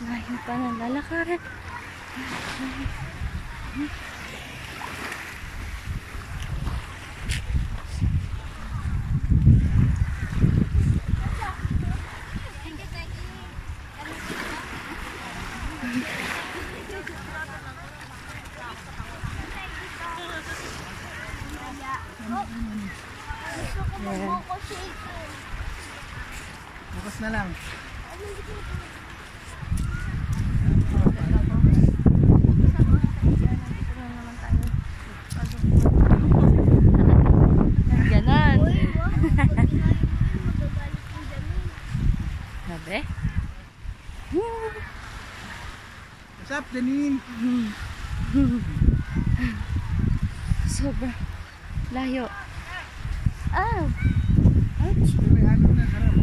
Layo pa ng lalakaran. Bukas na lang. Ganon. Sabi? What's up, Janine? Sobra. Layo. Ah! Ouch! May ano na, harap.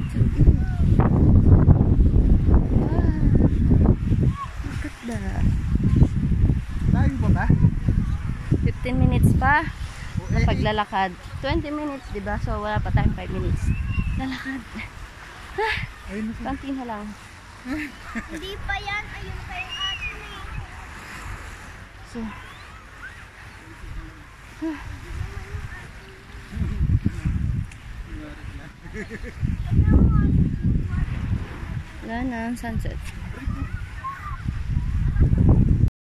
Look at that. Tayo ba ba? 15 minutes pa na Okay. paglalakad. 20 minutes, diba? So, wala pa tayong 5 minutes. Lalakad. Ayun na siya. Kanti na lang. Hindi pa yan. Ayun pa yung atin eh. So, wala na ang sunset.